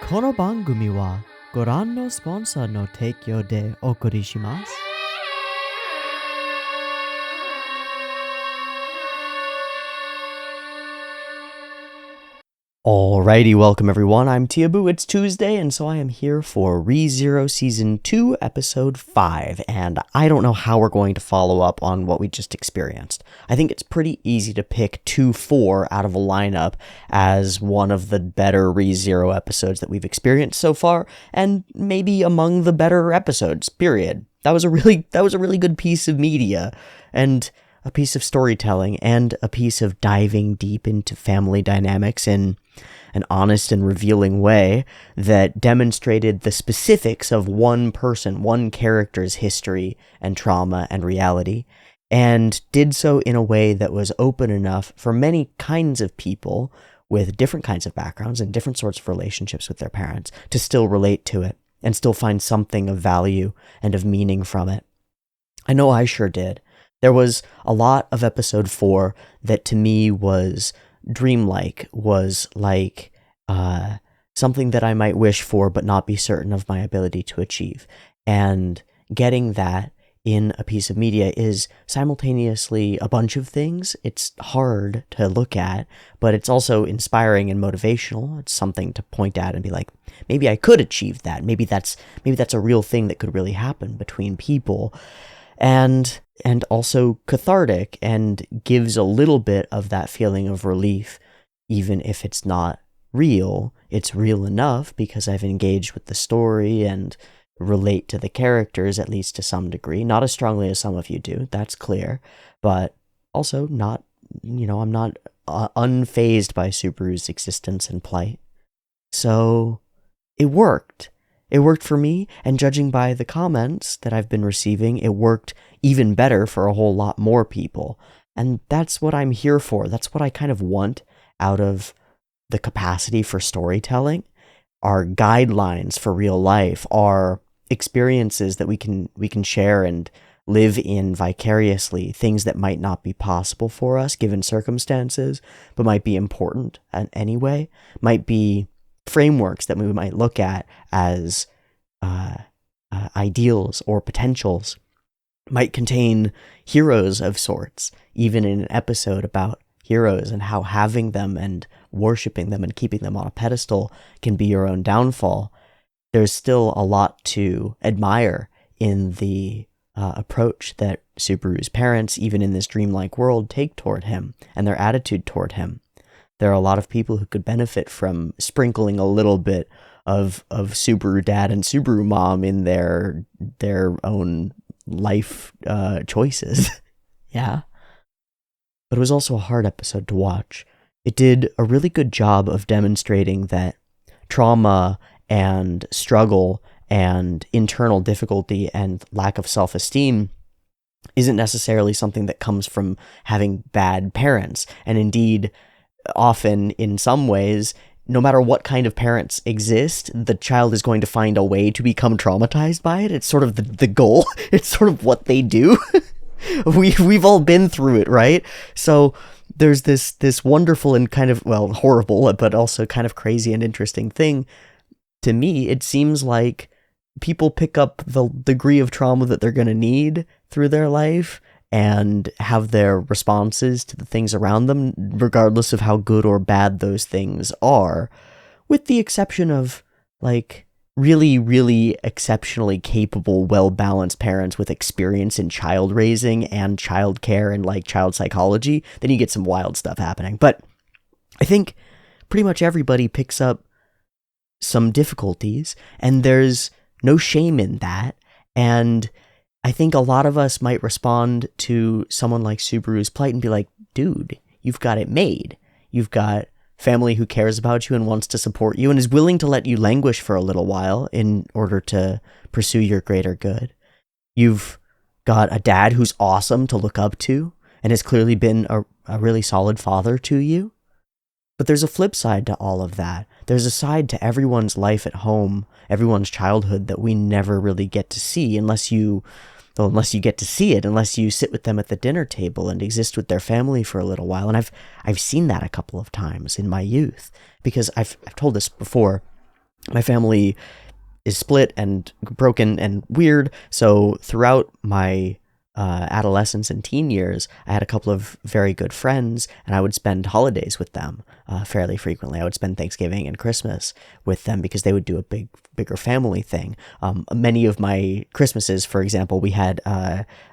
この番組はご覧のスポンサーの提供でお送りします。Alrighty, welcome everyone. I'm Tiabu. It's Tuesday, and so I am here for ReZero Season 2, Episode 5, and I don't know how we're going to follow up on what we just experienced. I think it's pretty easy to pick 2-4 out of a lineup as one of the better ReZero episodes that we've experienced so far, and maybe among the better episodes, period. That was a really good piece of media, and a piece of storytelling, and a piece of diving deep into family dynamics in an honest and revealing way that demonstrated the specifics of one person, one character's history and trauma and reality, and did so in a way that was open enough for many kinds of people with different kinds of backgrounds and different sorts of relationships with their parents to still relate to it and still find something of value and of meaning from it. I know I sure did. There was a lot of episode 4 that to me was dreamlike, was like something that I might wish for but not be certain of my ability to achieve. And getting that in a piece of media is simultaneously a bunch of things. It's hard to look at, but it's also inspiring and motivational. It's something to point at and be like, maybe I could achieve that. Maybe that's a real thing that could really happen between people. And also cathartic, and gives a little bit of that feeling of relief, even if it's not real. It's real enough because I've engaged with the story and relate to the characters, at least to some degree. Not as strongly as some of you do, that's clear, but also not, I'm not unfazed by Subaru's existence and plight. So it worked. It worked for me, and judging by the comments that I've been receiving, it worked even better for a whole lot more people. And that's what I'm here for. That's what I kind of want out of the capacity for storytelling. Our guidelines for real life, our experiences that we can share and live in vicariously, things that might not be possible for us given circumstances, but might be important anyway, might be frameworks that we might look at as ideals or potentials, might contain heroes of sorts, even in an episode about heroes and how having them and worshipping them and keeping them on a pedestal can be your own downfall. There's still a lot to admire in the approach that Subaru's parents, even in this dreamlike world, take toward him and their attitude toward him. There are a lot of people who could benefit from sprinkling a little bit of Subaru dad and Subaru mom in their own life choices. Yeah. But it was also a hard episode to watch. It did a really good job of demonstrating that trauma and struggle and internal difficulty and lack of self-esteem isn't necessarily something that comes from having bad parents. And indeed, often, in some ways, no matter what kind of parents exist, the child is going to find a way to become traumatized by it. It's sort of the goal. It's sort of what they do. We've all been through it, right? So there's this wonderful and kind of, well, horrible, but also kind of crazy and interesting thing. To me, it seems like people pick up the degree of trauma that they're going to need through their life and have their responses to the things around them, regardless of how good or bad those things are, with the exception of, like, really, really exceptionally capable, well-balanced parents with experience in child raising and child care and, like, child psychology. Then you get some wild stuff happening. But I think pretty much everybody picks up some difficulties, and there's no shame in that, and I think a lot of us might respond to someone like Subaru's plight and be like, dude, you've got it made. You've got family who cares about you and wants to support you and is willing to let you languish for a little while in order to pursue your greater good. You've got a dad who's awesome to look up to and has clearly been a really solid father to you. But there's a flip side to all of that. There's a side to everyone's life at home, everyone's childhood that we never really get to see unless you get to see it, unless you sit with them at the dinner table and exist with their family for a little while. And I've seen that a couple of times in my youth, because I've told this before. My family is split and broken and weird, so throughout my adolescence and teen years, I had a couple of very good friends, and I would spend holidays with them fairly frequently. I would spend Thanksgiving and Christmas with them because they would do a bigger family thing. Many of my Christmases, for example, we had,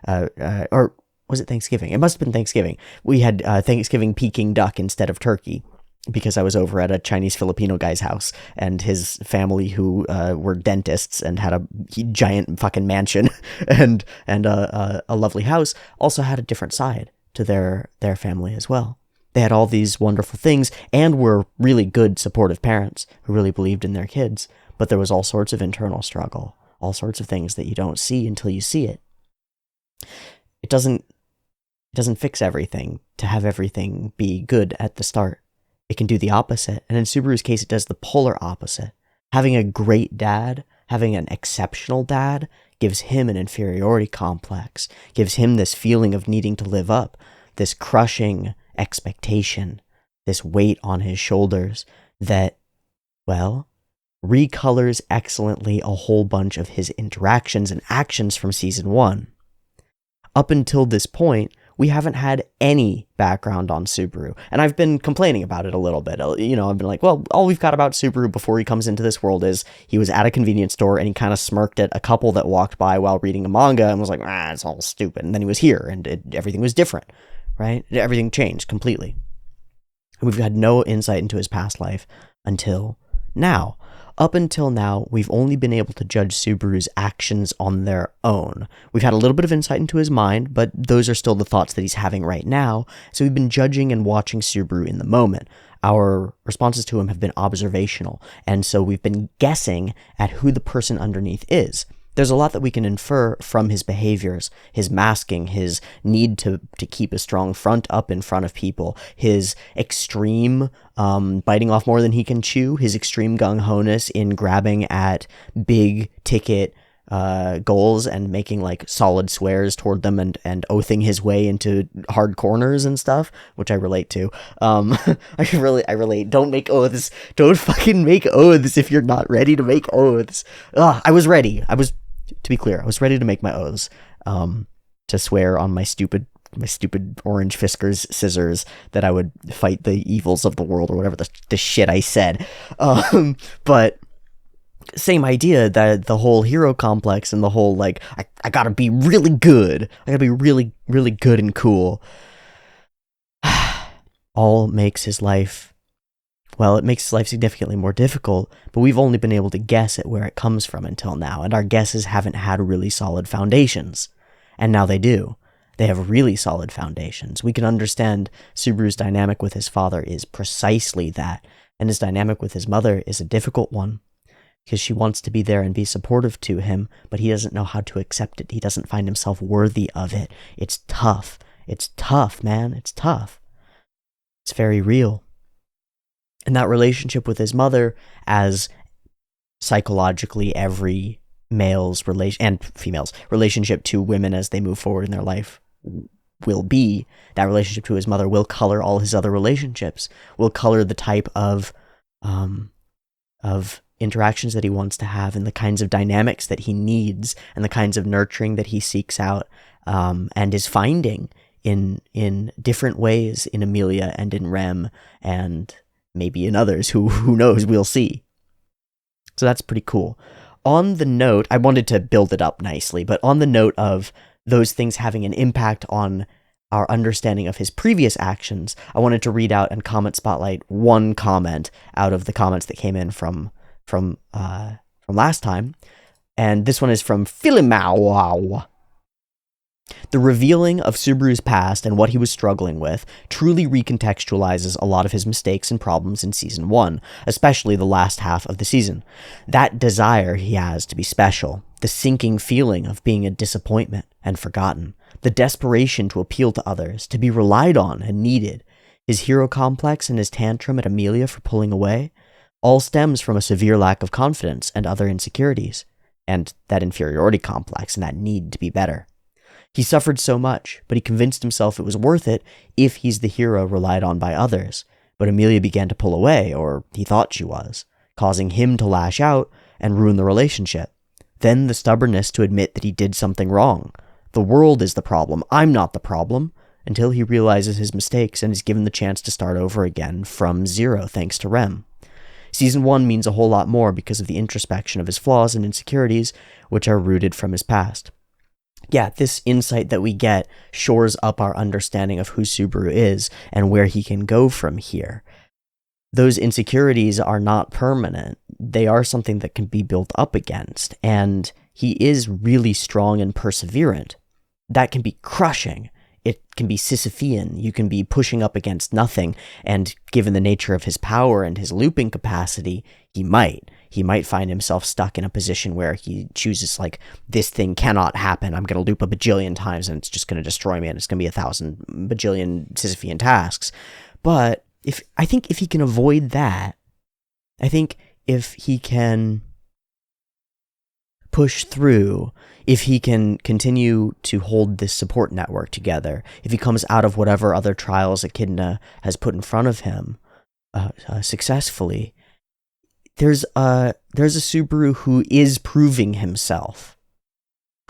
or was it Thanksgiving? It must have been Thanksgiving. We had Thanksgiving Peking duck instead of turkey, because I was over at a Chinese Filipino guy's house, and his family, who were dentists and had a giant fucking mansion and a lovely house, also had a different side to their family as well. They had all these wonderful things and were really good, supportive parents who really believed in their kids. But there was all sorts of internal struggle, all sorts of things that you don't see until you see it. It doesn't fix everything to have everything be good at the start. It can do the opposite. And in Subaru's case, it does the polar opposite. Having a great dad, having an exceptional dad, gives him an inferiority complex, gives him this feeling of needing to live up, this crushing expectation, this weight on his shoulders that, well, recolors excellently a whole bunch of his interactions and actions from season 1. Up until this point, we haven't had any background on Subaru. And I've been complaining about it a little bit. I've been like, well, all we've got about Subaru before he comes into this world is he was at a convenience store and he kind of smirked at a couple that walked by while reading a manga and was like, it's all stupid. And then he was here and everything was different, right? Everything changed completely. And we've had no insight into his past life until now. Up until now, we've only been able to judge Subaru's actions on their own. We've had a little bit of insight into his mind, but those are still the thoughts that he's having right now, so we've been judging and watching Subaru in the moment. Our responses to him have been observational, and so we've been guessing at who the person underneath is. There's a lot that we can infer from his behaviors, his masking, his need to keep a strong front up in front of people, his extreme biting off more than he can chew, his extreme gung-ho-ness in grabbing at big ticket goals and making like solid swears toward them and oathing his way into hard corners and stuff, which I relate to. I relate. Don't make oaths. Don't fucking make oaths if you're not ready to make oaths. I was ready. To be clear, I was ready to make my oaths, to swear on my stupid orange Fiskars scissors that I would fight the evils of the world or whatever the shit I said. But same idea, that the whole hero complex and the whole, like, I gotta be really good. I gotta be really, really good and cool. All makes his life... Well, it makes his life significantly more difficult, but we've only been able to guess at where it comes from until now, and our guesses haven't had really solid foundations. And now they do. They have really solid foundations. We can understand Subaru's dynamic with his father is precisely that, and his dynamic with his mother is a difficult one, because she wants to be there and be supportive to him, but he doesn't know how to accept it. He doesn't find himself worthy of it. It's tough. It's tough, man. It's tough. It's very real. And that relationship with his mother, as psychologically every male's relation and female's relationship to women as they move forward in their life will be, that relationship to his mother will color all his other relationships, will color the type of interactions that he wants to have and the kinds of dynamics that he needs and the kinds of nurturing that he seeks out and is finding in different ways in Emilia and in Rem and maybe in others, who knows, we'll see. So that's pretty cool. On the note, I wanted to build it up nicely, but on the note of those things having an impact on our understanding of his previous actions, I wanted to read out and comment spotlight one comment out of the comments that came in from last time. And this one is from Philimau. The revealing of Subaru's past and what he was struggling with truly recontextualizes a lot of his mistakes and problems in Season 1, especially the last half of the season. That desire he has to be special, the sinking feeling of being a disappointment and forgotten, the desperation to appeal to others, to be relied on and needed, his hero complex and his tantrum at Emilia for pulling away, all stems from a severe lack of confidence and other insecurities, and that inferiority complex and that need to be better. He suffered so much, but he convinced himself it was worth it if he's the hero relied on by others. But Emilia began to pull away, or he thought she was. causing him to lash out and ruin the relationship. Then the stubbornness to admit that he did something wrong. The world is the problem. I'm not the problem. Until he realizes his mistakes and is given the chance to start over again from zero thanks to Rem. Season 1 means a whole lot more because of the introspection of his flaws and insecurities, which are rooted from his past. Yeah, this insight that we get shores up our understanding of who Subaru is and where he can go from here. Those insecurities are not permanent. They are something that can be built up against, and he is really strong and perseverant. That can be crushing. It can be Sisyphean. You can be pushing up against nothing, and given the nature of his power and his looping capacity, he might find himself stuck in a position where he chooses, like, this thing cannot happen. I'm going to loop a bajillion times and it's just going to destroy me, and it's going to be 1,000 bajillion Sisyphean tasks. But I think if he can avoid that, I think if he can push through, if he can continue to hold this support network together, if he comes out of whatever other trials Echidna has put in front of him successfully, there's a Subaru who is proving himself,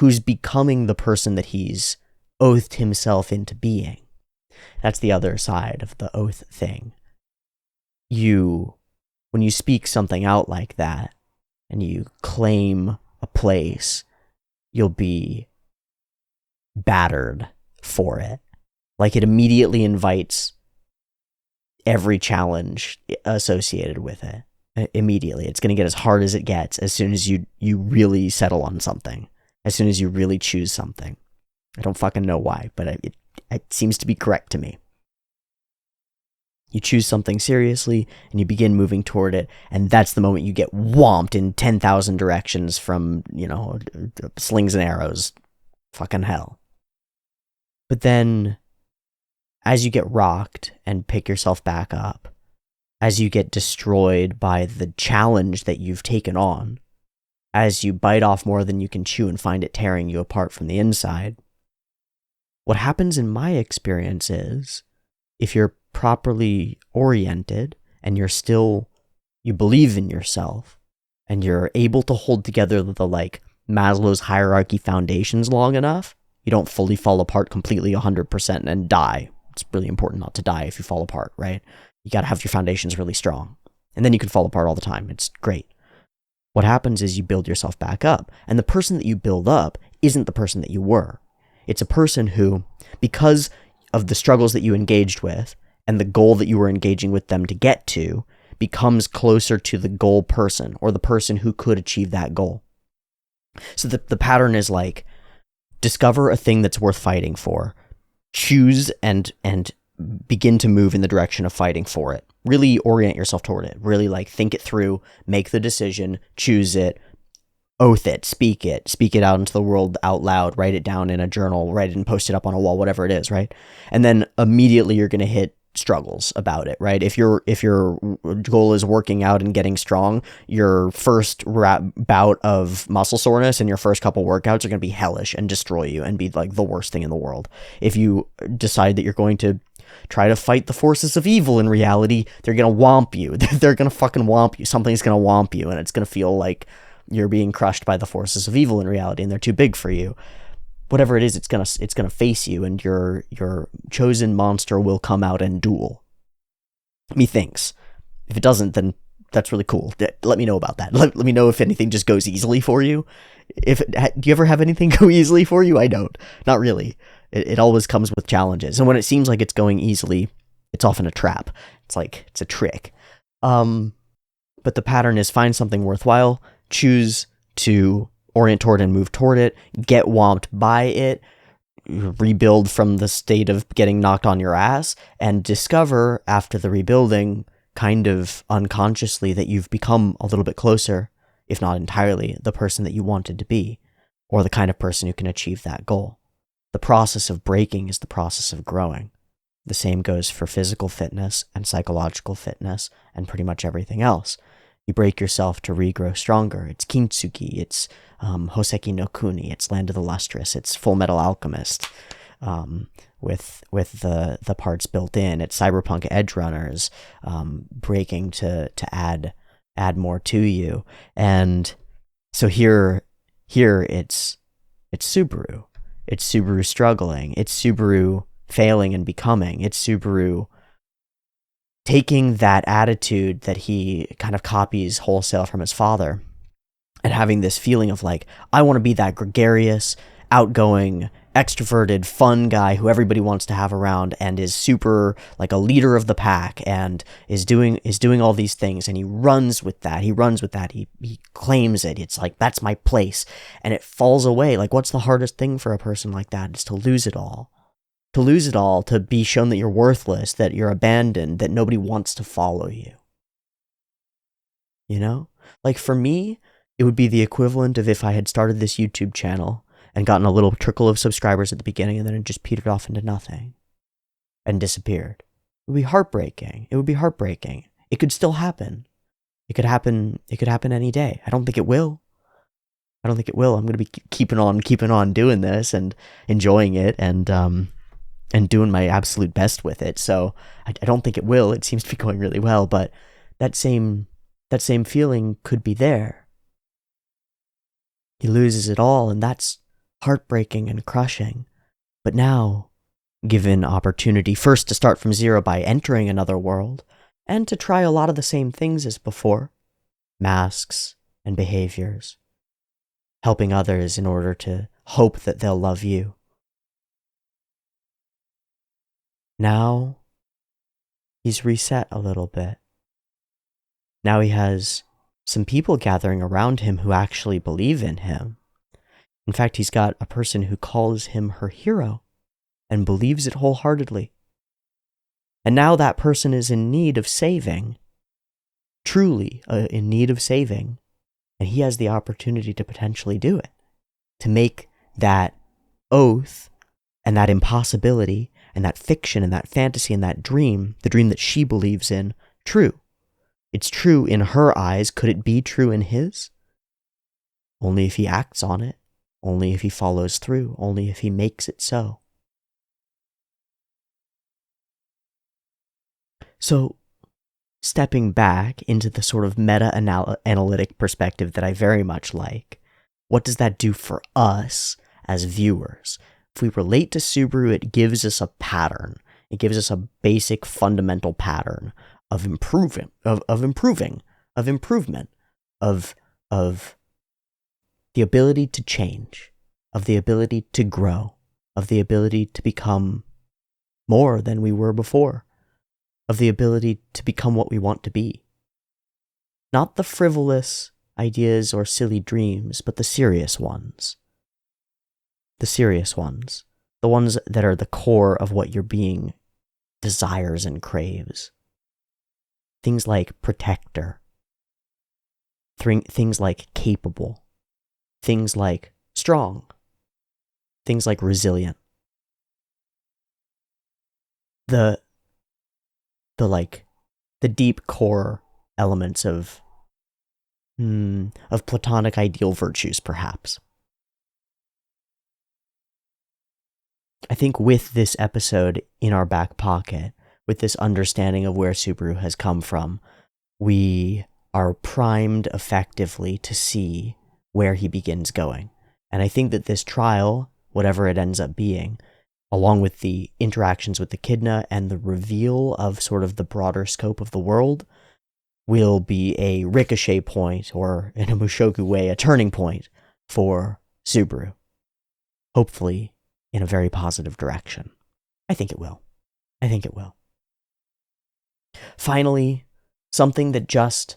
who's becoming the person that he's oathed himself into being. That's the other side of the oath thing. When you speak something out like that, and you claim a place, you'll be battered for it. Like, it immediately invites every challenge associated with it. Immediately. It's going to get as hard as it gets as soon as you really settle on something. As soon as you really choose something. I don't fucking know why, but it seems to be correct to me. You choose something seriously, and you begin moving toward it, and that's the moment you get whomped in 10,000 directions from, slings and arrows. Fucking hell. But then, as you get rocked and pick yourself back up, as you get destroyed by the challenge that you've taken on, as you bite off more than you can chew and find it tearing you apart from the inside, what happens in my experience is, if you're properly oriented and you believe in yourself and you're able to hold together the Maslow's hierarchy foundations long enough, you don't fully fall apart completely 100% and die. It's really important not to die if you fall apart, right? You got to have your foundations really strong, and then you can fall apart all the time. It's great. What happens is you build yourself back up, and the person that you build up isn't the person that you were. It's a person who, because of the struggles that you engaged with and the goal that you were engaging with them to get to, becomes closer to the goal person, or the person who could achieve that goal. So the pattern is like, discover a thing that's worth fighting for, choose and begin to move in the direction of fighting for it. Really orient yourself toward it. Really think it through, make the decision, choose it, oath it, speak it out into the world out loud, write it down in a journal, write it and post it up on a wall, whatever it is, right? And then immediately you're going to hit struggles about it, right? If your goal is working out and getting strong, your first bout of muscle soreness and your first couple workouts are going to be hellish and destroy you and be the worst thing in the world. If you decide that you're going to try to fight the forces of evil in reality, they're going to whomp you. They're going to fucking whomp you. Something's going to whomp you, and it's going to feel like you're being crushed by the forces of evil in reality, and they're too big for you. Whatever it is, it's gonna face you, and your chosen monster will come out and duel. Methinks. If it doesn't, then that's really cool. Let me know about that. Let me know if anything just goes easily for you. Do you ever have anything go easily for you? I don't. Not really. It always comes with challenges, and when it seems like it's going easily, it's often a trap. It's a trick. But the pattern is, find something worthwhile, choose to orient toward and move toward it, get whomped by it, rebuild from the state of getting knocked on your ass, and discover after the rebuilding, kind of unconsciously, that you've become a little bit closer, if not entirely, the person that you wanted to be, or the kind of person who can achieve that goal. The process of breaking is the process of growing. The same goes for physical fitness and psychological fitness and pretty much everything else. You break yourself to regrow stronger. It's Kintsugi, it's Hoseki no Kuni, it's Land of the Lustrous, it's Full Metal Alchemist, with the parts built in. It's Cyberpunk Edge Runners, breaking to add add more to you. And so here it's Subaru. It's Subaru struggling. It's Subaru failing and becoming. It's Subaru taking that attitude that he kind of copies wholesale from his father and having this feeling of like, I want to be that gregarious, outgoing, extroverted, fun guy who everybody wants to have around and is super like a leader of the pack and is doing all these things, and he runs with that. He claims it. It's like, that's my place. And it falls away. Like, what's the hardest thing for a person like that? It's to lose it all. To lose it all, to be shown that you're worthless, that you're abandoned, that nobody wants to follow you. You know? Like, for me, it would be the equivalent of if I had started this YouTube channel and gotten a little trickle of subscribers at the beginning and then it just petered off into nothing and disappeared. It would be heartbreaking. It could still happen. It could happen any day. I don't think it will. I'm going to be keeping on doing this and enjoying it and doing my absolute best with it. So I don't think it will. It seems to be going really well, but that same feeling could be there. He loses it all, and that's heartbreaking and crushing. But now, given opportunity first to start from zero by entering another world, and to try a lot of the same things as before, masks and behaviors, helping others in order to hope that they'll love you. Now, he's reset a little bit. Now he has some people gathering around him who actually believe in him. In fact, he's got a person who calls him her hero and believes it wholeheartedly. And now that person is in need of saving, truly in need of saving, and he has the opportunity to potentially do it, to make that oath and that impossibility and that fiction and that fantasy and that dream, the dream that she believes in, true. It's true in her eyes. Could it be true in his? Only if he acts on it. Only if he follows through. Only if he makes it so. So, stepping back into the sort of meta-analytic perspective that I very much like, what does that do for us as viewers? If we relate to Subaru, it gives us a pattern. It gives us a basic fundamental pattern of improvement, of the ability to change, of the ability to grow, of the ability to become more than we were before, of the ability to become what we want to be. Not the frivolous ideas or silly dreams, but the serious ones. The serious ones. The ones that are the core of what your being desires and craves. Things like protector. Things like capable. Things like strong. Things like resilient. The deep core elements of Platonic ideal virtues, perhaps. I think with this episode in our back pocket, with this understanding of where Subaru has come from, we are primed effectively to see where he begins going. And I think that this trial, whatever it ends up being, along with the interactions with the Echidna and the reveal of sort of the broader scope of the world, will be a ricochet point, or in a Mushoku way, a turning point for Subaru. Hopefully in a very positive direction. I think it will. Finally, something that just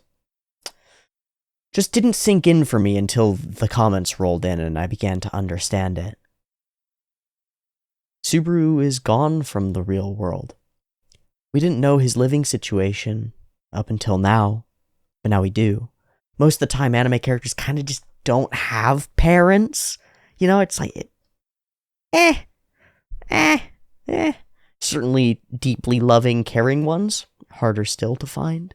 didn't sink in for me until the comments rolled in and I began to understand it. Subaru is gone from the real world. We didn't know his living situation up until now, but now we do. Most of the time, anime characters kind of just don't have parents. You know, it's like, Certainly deeply loving, caring ones, harder still to find.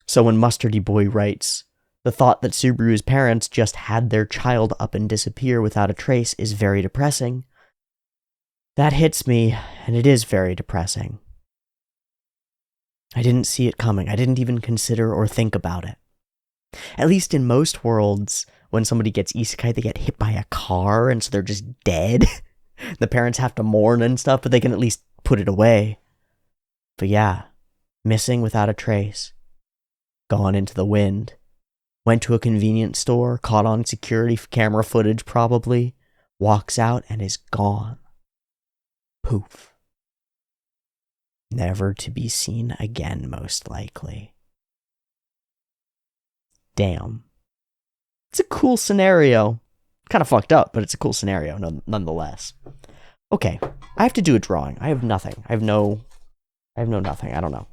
So when Mustardy Boy writes, the thought that Subaru's parents just had their child up and disappear without a trace is very depressing. That hits me, and it is very depressing. I didn't see it coming. I didn't even consider or think about it. At least in most worlds, when somebody gets isekai, they get hit by a car, and so they're just dead. The parents have to mourn and stuff, but they can at least put it away. But yeah, missing without a trace. Gone into the wind. Went to a convenience store, caught on security camera footage probably, walks out and is gone. Poof. Never to be seen again, most likely. Damn. It's a cool scenario. Kind of fucked up, but it's a cool scenario nonetheless. Okay, I have to do a drawing. I have nothing. I have no nothing. I don't know.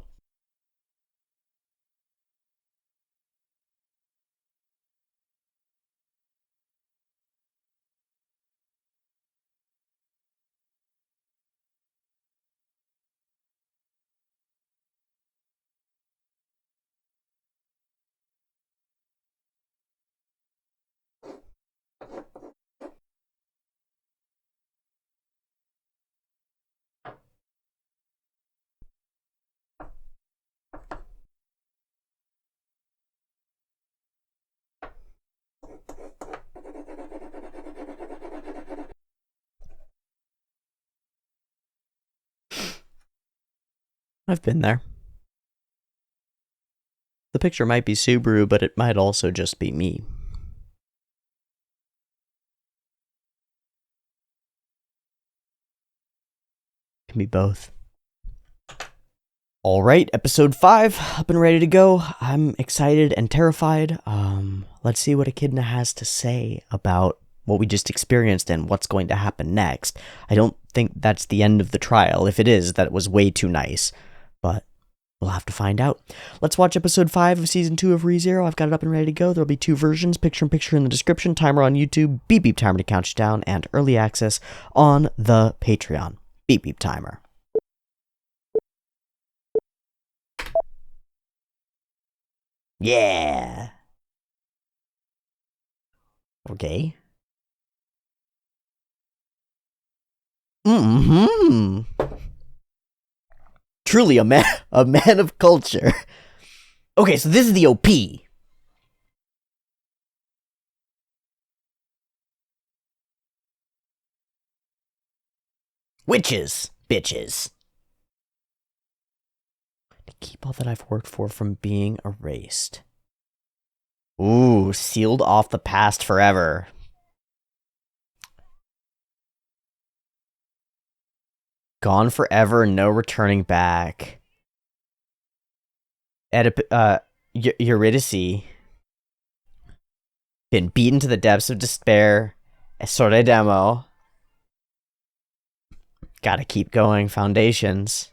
I've been there. The picture might be Subaru, but it might also just be me. It can be both. Alright, episode 5, up and ready to go. I'm excited and terrified. Let's see what Echidna has to say about what we just experienced and what's going to happen next. I don't think that's the end of the trial. If it is, that was way too nice. But we'll have to find out. Let's watch episode 5 of season 2 of ReZero. I've got it up and ready to go. There'll be 2 versions, picture-in-picture in the description, timer on YouTube, beep-beep timer to count you down, and early access on the Patreon. Beep-beep timer. Yeah. Okay. Truly a man of culture. Okay, so this is the OP. Witches, bitches. To keep all that I've worked for from being erased. Ooh, sealed off the past forever. Gone forever, no returning back. Eurydice. Been beaten to the depths of despair. Esorde demo. Gotta keep going. Foundations.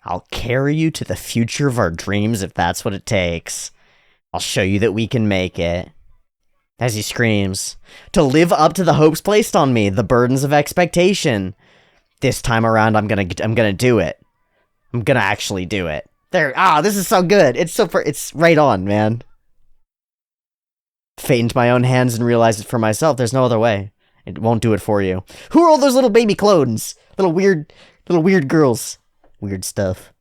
I'll carry you to the future of our dreams if that's what it takes. I'll show you that we can make it. As he screams, to live up to the hopes placed on me, the burdens of expectation. This time around, I'm gonna do it. I'm gonna actually do it. There, this is so good. It's right on, man. Fate into my own hands and realize it for myself. There's no other way. It won't do it for you. Who are all those little baby clones? Little weird girls. Weird stuff.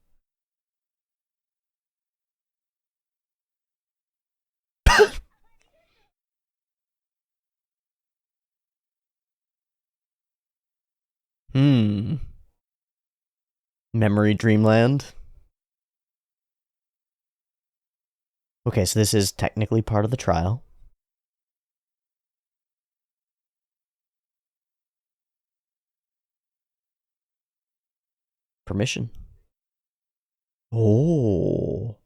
Memory Dreamland. Okay, so this is technically part of the trial. Permission. Oh.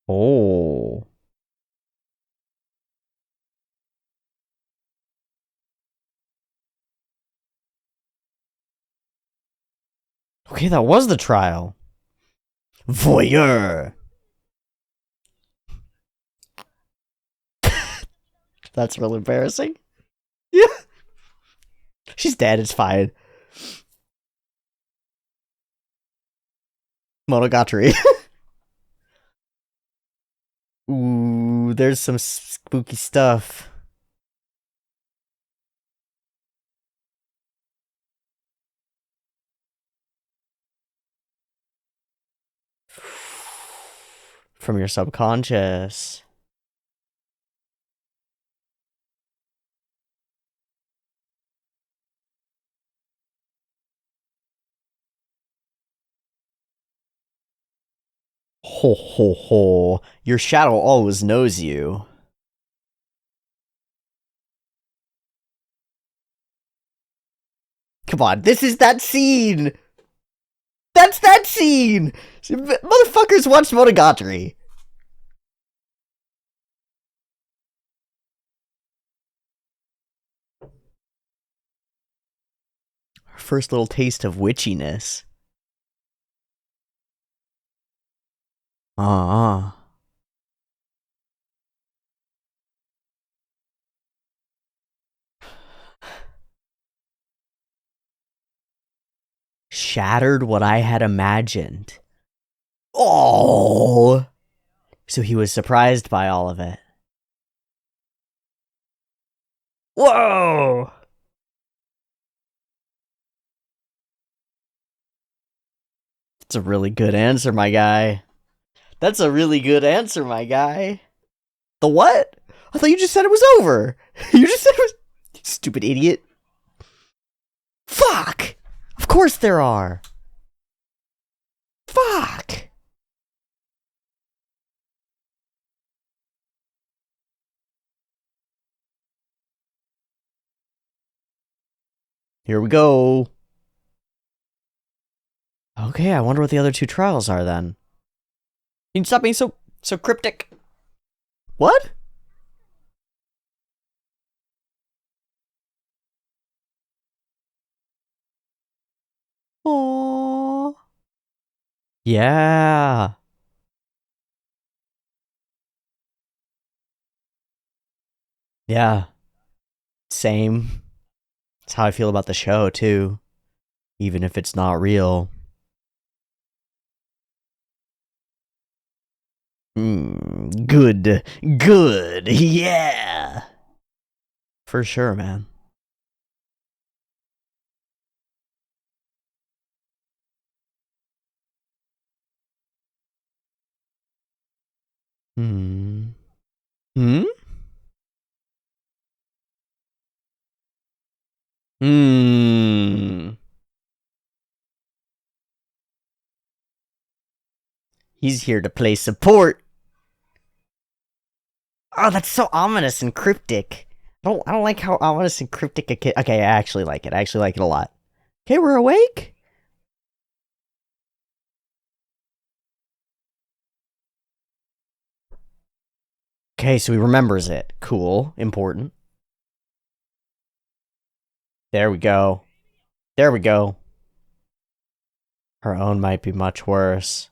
Oh. Okay, that was the trial. Voyeur. That's real embarrassing. Yeah. She's dead, it's fine. Monogatari. Ooh, there's some spooky stuff. From your subconscious. Ho ho ho. Your shadow always knows you. Come on, this is that scene! That's that scene! Motherfuckers watched Monogatari. First little taste of witchiness. Ah. Shattered what I had imagined. Oh! So he was surprised by all of it. Whoa! That's a really good answer, my guy. That's a really good answer, my guy. The what? I thought you just said it was over. You just said it was... Stupid idiot. Fuck! Of course there are. Fuck! Here we go. Okay, I wonder what the other two trials are then. Can you stop being so cryptic? What? Aww. Yeah. Yeah. Same. That's how I feel about the show, too. Even if it's not real. Good. Good. Yeah. For sure, man. Hmm. Hmm? Hmm. He's here to play support. Oh, that's so ominous and cryptic. I don't like how ominous and cryptic it can... Okay, I actually like it. I actually like it a lot. Okay, we're awake? Okay, so he remembers it. Cool. Important. There we go. There we go. Her own might be much worse.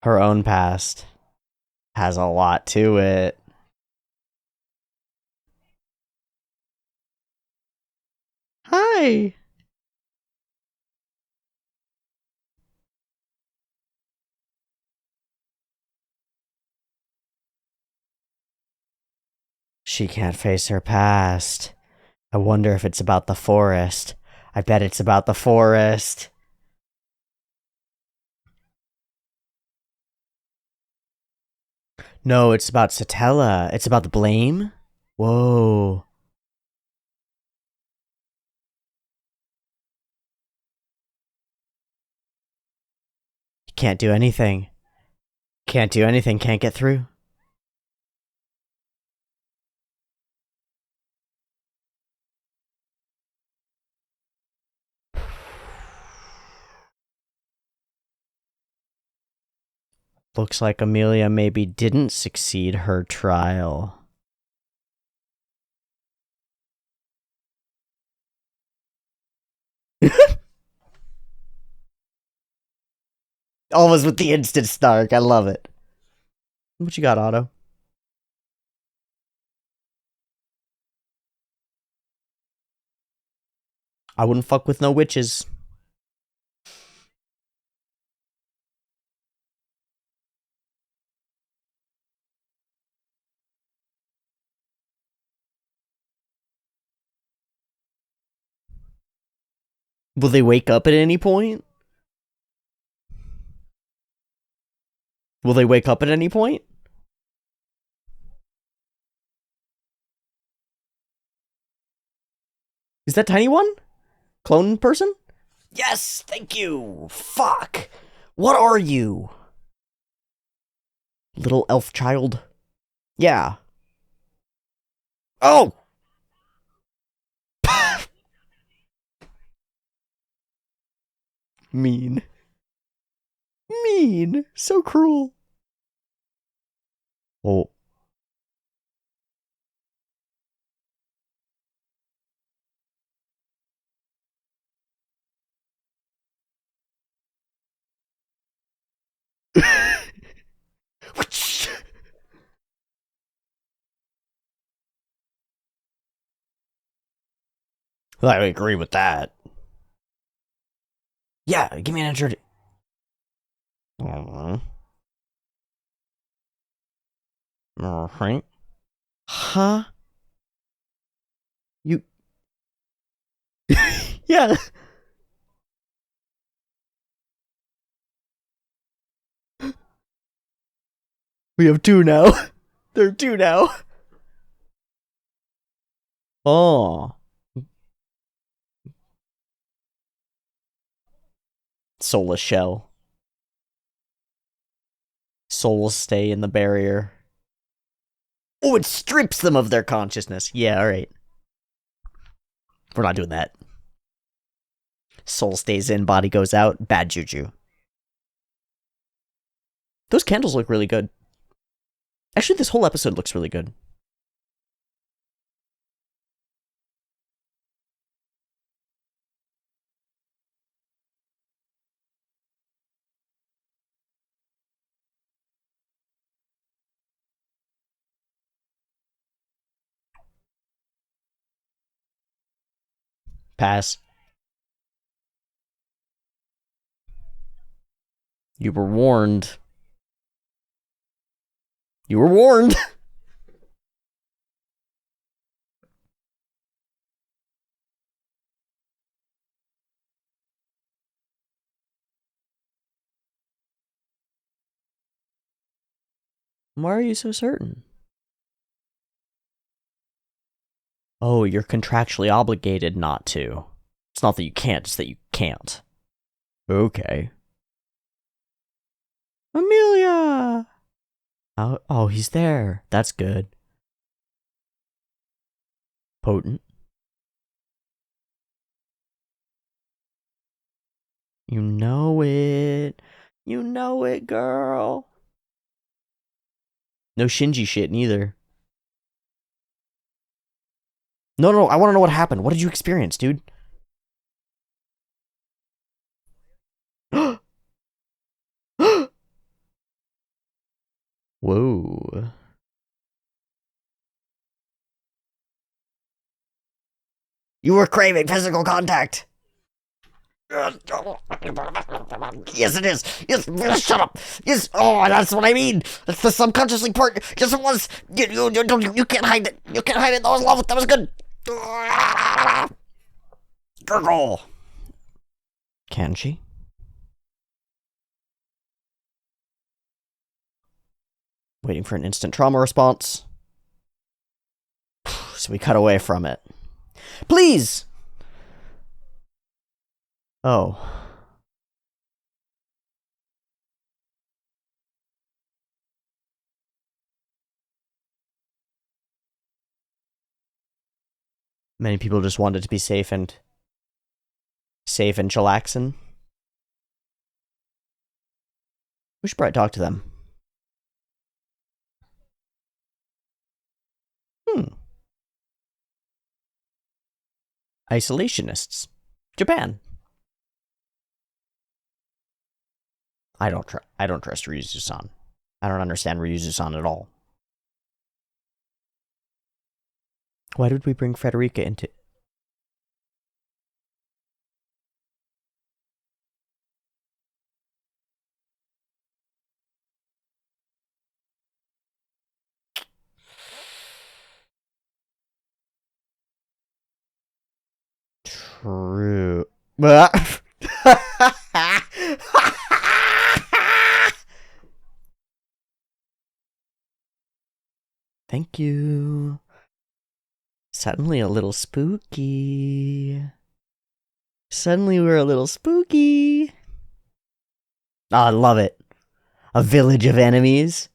Her own past has a lot to it. Hi. She can't face her past. I wonder if it's about the forest. I bet it's about the forest. No, it's about Satella. It's about the blame? Whoa. Can't do anything. Can't do anything. Can't get through. Looks like Amelia maybe didn't succeed her trial. Almost with the instant snark. I love it. What you got, Otto? I wouldn't fuck with no witches. Will they wake up at any point? Will they wake up at any point? Is that Tiny One? Clone person? Yes, thank you. Fuck. What are you? Little elf child? Yeah. Oh! Mean. Mean. So cruel. Oh. I agree with that. Yeah, give me an intro. Huh? You. Yeah. We have two now. There are two now. Oh. Soulless shell. Souls stay in the barrier. Oh, it strips them of their consciousness. Yeah, alright. We're not doing that. Soul stays in, body goes out. Bad juju. Those candles look really good. Actually, this whole episode looks really good. Pass. You were warned. You were warned. Why are you so certain? Oh, you're contractually obligated not to. It's not that you can't, it's that you can't. Okay. Amelia! Oh, he's there. That's good. Potent. You know it. You know it, girl. No Shinji shit, neither. No, I want to know what happened. What did you experience, dude? Whoa. You were craving physical contact. Yes, it is. Yes, shut up. Yes, oh, that's what I mean. That's the subconsciously part. Yes, it was. You can't hide it. You can't hide it. That was love. That was good. Gurgle. Can she? Waiting for an instant trauma response. So we cut away from it. Please! Oh. Many people just wanted to be safe and chillaxing. We should probably talk to them. Isolationists. Japan. I don't trust Ryuzu-san. I don't understand Ryuzu-san at all. Why did we bring Frederica into... True. Thank you. Suddenly a little spooky. Suddenly we're a little spooky. Oh, I love it. A village of enemies.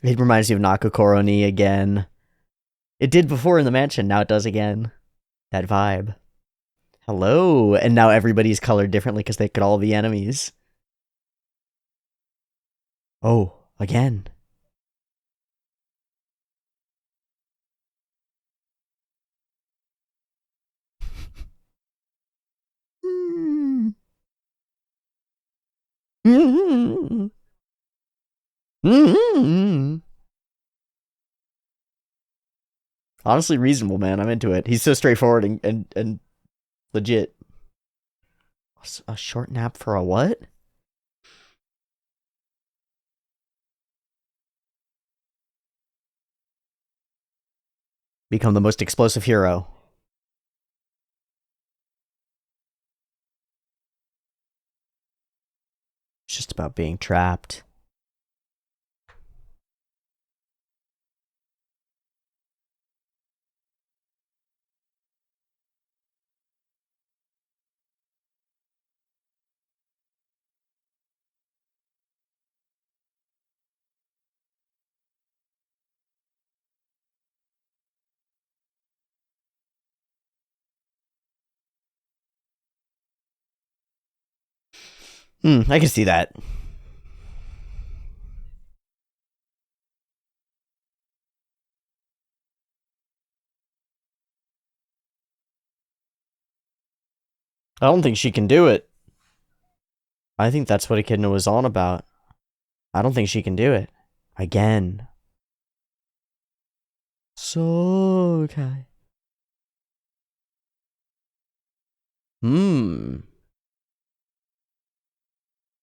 It reminds me of Nakakoro ni again. It did before in the mansion, now it does again. That vibe. Hello, and now everybody's colored differently because they could all be enemies. Oh, again. Honestly reasonable, man. I'm into it. He's so straightforward and legit. A short nap for a what? Become the most explosive hero. It's just about being trapped. I can see that. I don't think she can do it. I think that's what Echidna was on about. I don't think she can do it. Again. So okay.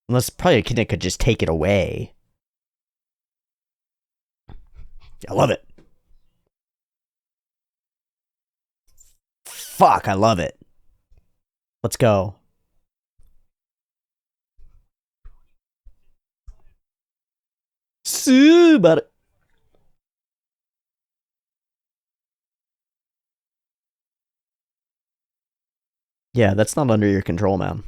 Unless probably Echidna could just take it away. I love it. Fuck, I love it. Let's go. But yeah, that's not under your control, man.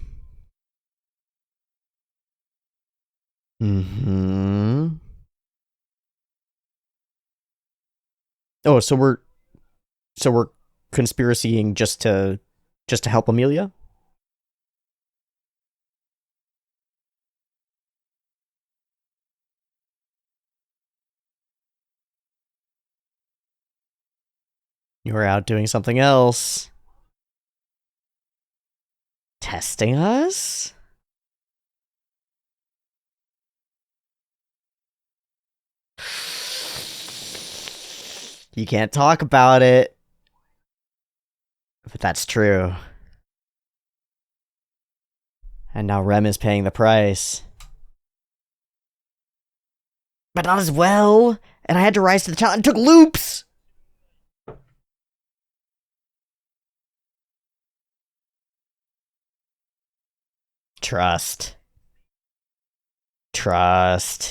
Oh, so we're conspiracying just to help Amelia? You were out doing something else. Testing us? You can't talk about it. But that's true. And now Rem is paying the price. But not as well. And I had to rise to the challenge. It took loops. Trust.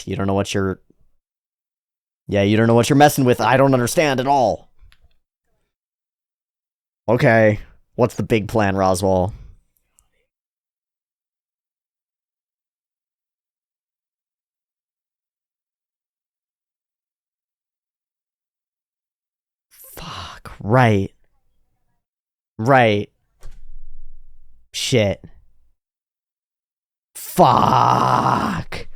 You don't know what you're... Yeah, you don't know what you're messing with. I don't understand at all. Okay. What's the big plan, Roswaal? Fuck. Right. Shit. Fuck.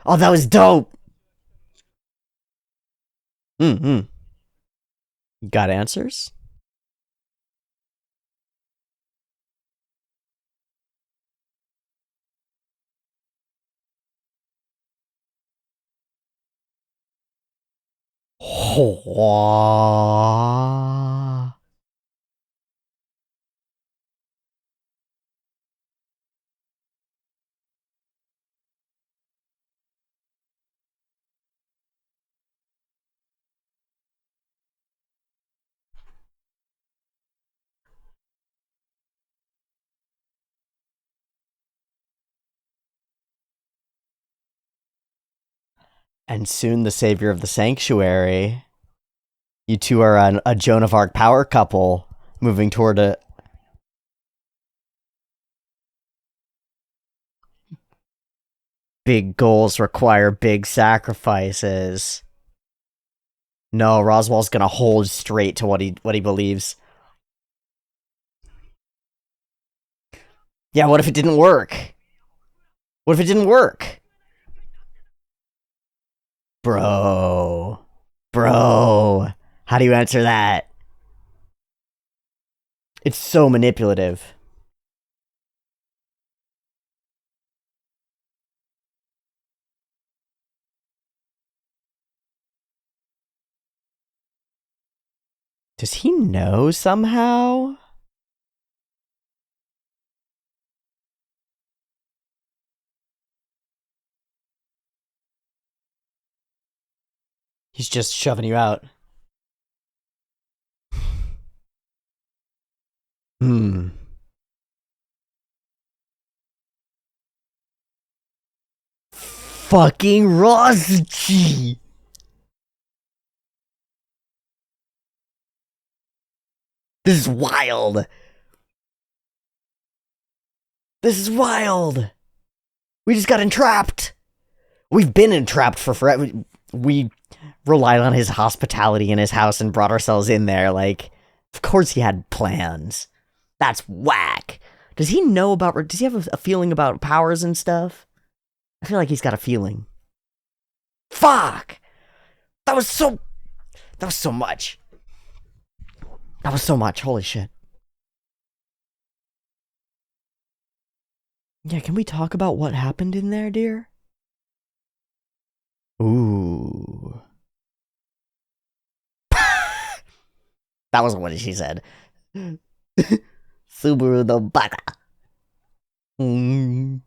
Oh, that was dope. You got answers? And soon the savior of the sanctuary. You two are a Joan of Arc power couple moving toward a... Big goals require big sacrifices. No, Roswell's gonna hold straight to what he believes. Yeah, what if it didn't work? What if it didn't work? Bro. Bro. How do you answer that? It's so manipulative. Does he know somehow? He's just shoving you out. Hmm. Fucking Rosji! This is wild! This is wild! We just got entrapped! We've been entrapped for forever. We relied on his hospitality in his house and brought ourselves in there. Like, of course he had plans. That's whack. Does he know about... Does he have a feeling about powers and stuff? I feel like he's got a feeling. Fuck! That was so much. That was so much. Holy shit. Yeah, can we talk about what happened in there, dear? Ooh. That wasn't what she said. Subaru the baka. Mm.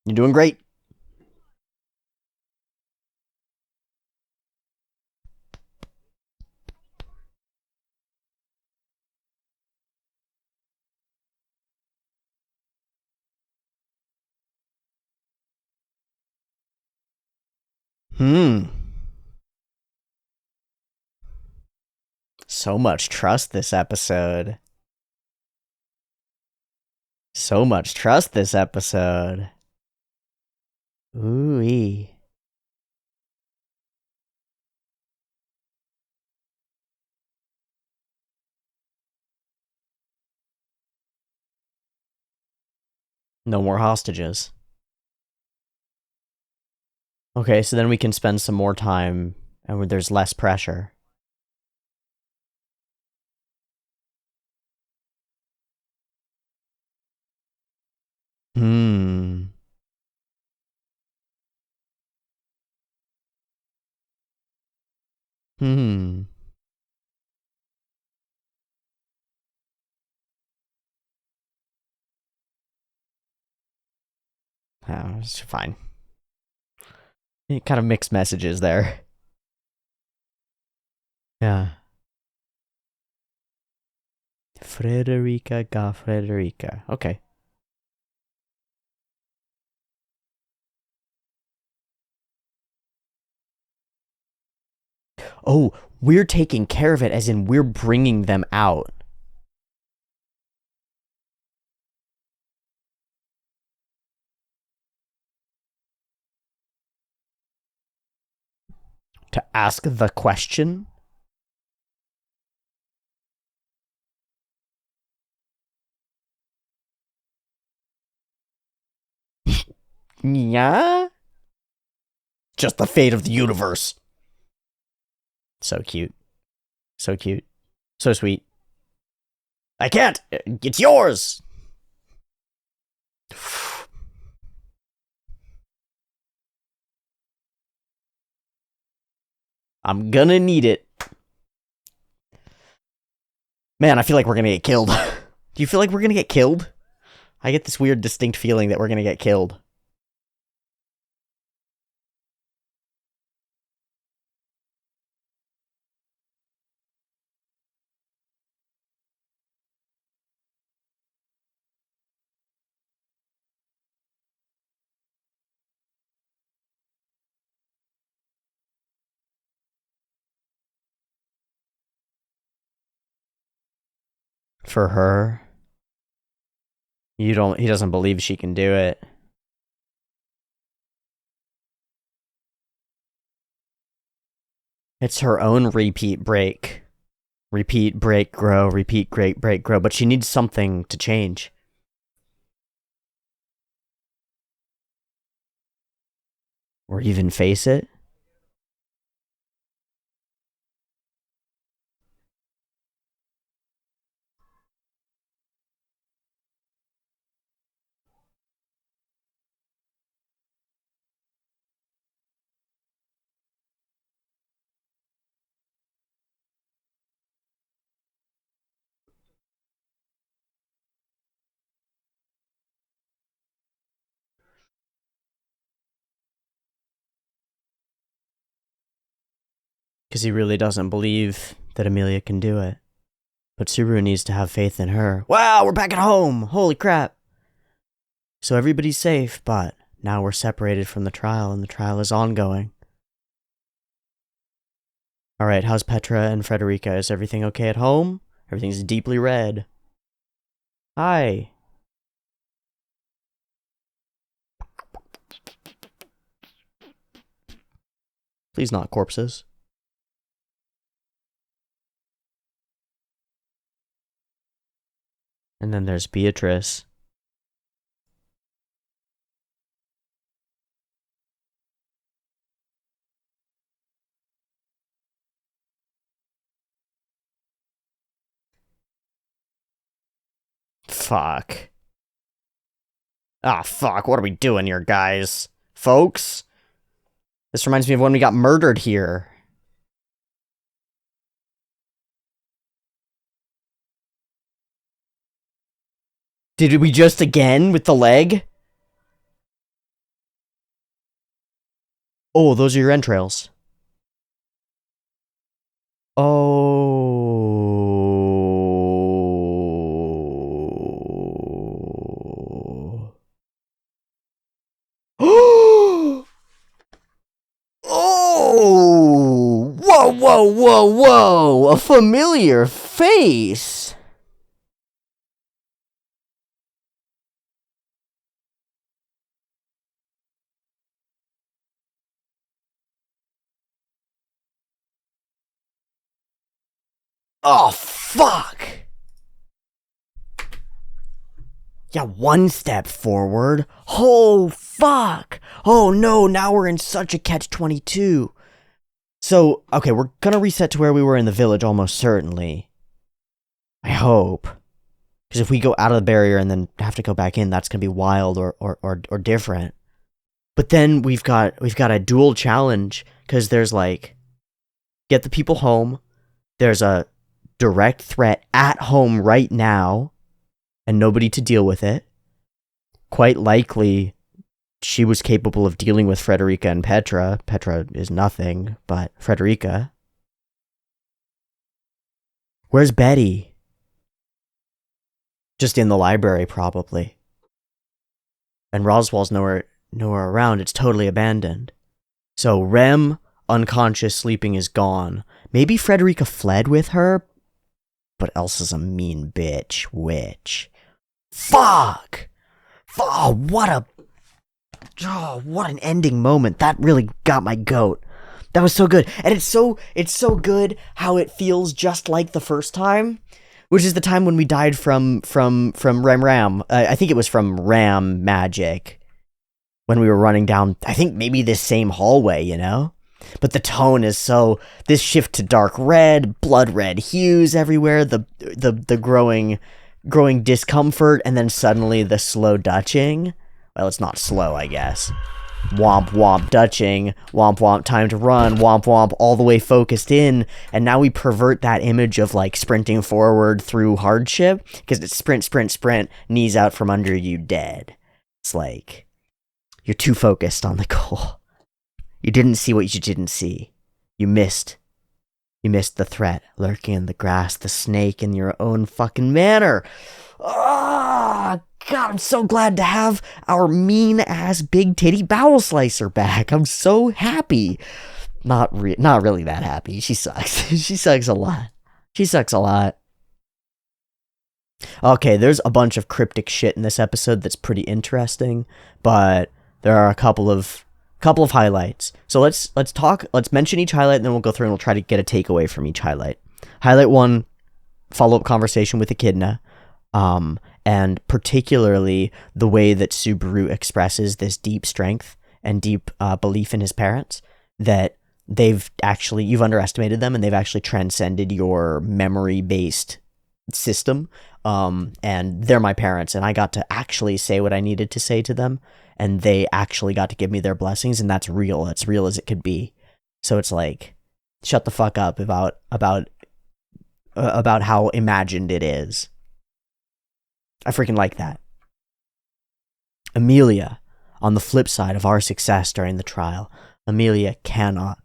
You're doing great. So much trust this episode. So much trust this episode. Ooh-wee. No more hostages. Okay, so then we can spend some more time and there's less pressure. Hmm. Hmm. Oh, it's fine. Kind of mixed messages there. Yeah. Frederica ga Frederica. Okay. Oh, we're taking care of it as in we're bringing them out. To ask the question? Yeah? Just the fate of the universe. So cute. So cute. So sweet. I can't! It's yours! I'm gonna need it. Man, I feel like we're gonna get killed. Do you feel like we're gonna get killed? I get this weird, distinct feeling that we're gonna get killed. For her, he doesn't believe she can do it. It's her own repeat, break, grow, repeat, break, grow, but she needs something to change. Or even face it. Because he really doesn't believe that Emilia can do it. But Subaru needs to have faith in her. Wow, we're back at home! Holy crap! So everybody's safe, but now we're separated from the trial, and the trial is ongoing. Alright, how's Petra and Frederica? Is everything okay at home? Everything's deeply red. Hi. Please not corpses. And then there's Beatrice. Fuck. Ah, fuck, what are we doing here, guys? Folks? This reminds me of when we got murdered here. Did we just again with the leg? Oh, those are your entrails. Oh. Oh! Whoa, whoa, whoa, whoa! A familiar face! Oh, fuck! Yeah, one step forward. Oh, fuck! Oh no, now we're in such a catch-22. So, okay, we're gonna reset to where we were in the village almost certainly. I hope. Because if we go out of the barrier and then have to go back in, that's gonna be wild or different. But then we've got a dual challenge, because there's like, get the people home, there's a direct threat at home right now, and nobody to deal with it. Quite likely, she was capable of dealing with Frederica and Petra. Petra is nothing, but Frederica. Where's Betty? Just in the library, probably. And Roswell's nowhere around. It's totally abandoned. So Rem, unconscious, sleeping, is gone. Maybe Frederica fled with her, but Elsa's a mean bitch. Witch. Fuck! Oh, what an ending moment. That really got my goat. That was so good. And it's so good how it feels just like the first time, which is the time when we died from Ram. I think it was from Ram magic when we were running down, I think maybe this same hallway, you know? But the tone is so, this shift to dark red, blood red hues everywhere, the growing discomfort, and then suddenly the slow dutching. Well, it's not slow, I guess. Womp womp dutching, womp womp time to run, womp womp all the way focused in, and now we pervert that image of like sprinting forward through hardship, because it's sprint, sprint, sprint, knees out from under you, dead. It's like, you're too focused on the goal. You didn't see what you didn't see. You missed the threat lurking in the grass, the snake in your own fucking manner. Ah, God, I'm so glad to have our mean-ass big titty bowel slicer back. I'm so happy. Not really that happy. She sucks. She sucks a lot. Okay, there's a bunch of cryptic shit in this episode that's pretty interesting, but there are a couple of highlights. So let's mention each highlight, and then we'll go through and we'll try to get a takeaway from each highlight. Highlight 1, follow-up conversation with Echidna, and particularly the way that Subaru expresses this deep strength and deep belief in his parents, that you've underestimated them, and they've actually transcended your memory-based system, and they're my parents, and I got to actually say what I needed to say to them, and they actually got to give me their blessings, and that's real. That's real as it could be. So it's like, shut the fuck up about how imagined it is. I freaking like that. Amelia, on the flip side of our success during the trial, Amelia cannot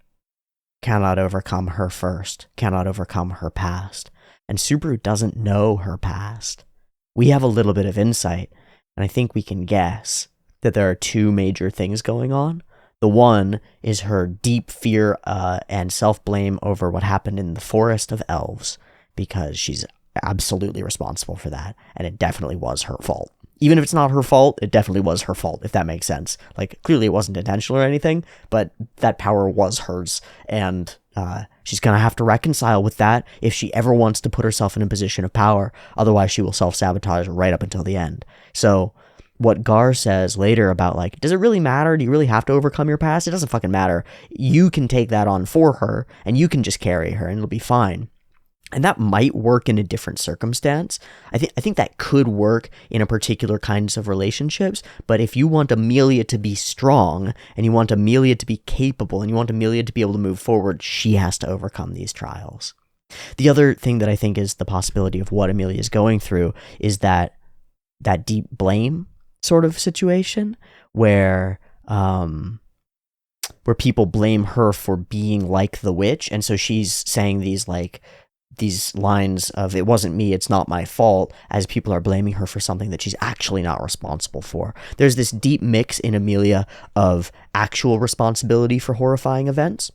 overcome her first, cannot overcome her past. And Subaru doesn't know her past. We have a little bit of insight, and I think we can guess that there are 2 major things going on. The one is her deep fear and self-blame over what happened in the Forest of Elves, because she's absolutely responsible for that, and it definitely was her fault. Even if it's not her fault, it definitely was her fault, if that makes sense. Like, clearly it wasn't intentional or anything, but that power was hers, and she's going to have to reconcile with that if she ever wants to put herself in a position of power. Otherwise, she will self-sabotage right up until the end. So what Gar says later about, like, does it really matter? Do you really have to overcome your past? It doesn't fucking matter. You can take that on for her, and you can just carry her, and it'll be fine. And that might work in a different circumstance. I think that could work in a particular kinds of relationships. But if you want Amelia to be strong, and you want Amelia to be capable, and you want Amelia to be able to move forward, she has to overcome these trials. The other thing that I think is the possibility of what Amelia is going through is that deep blame sort of situation where people blame her for being like the witch, and so she's saying these lines of, it wasn't me, it's not my fault, as people are blaming her for something that she's actually not responsible for. There's this deep mix in Amelia of actual responsibility for horrifying events,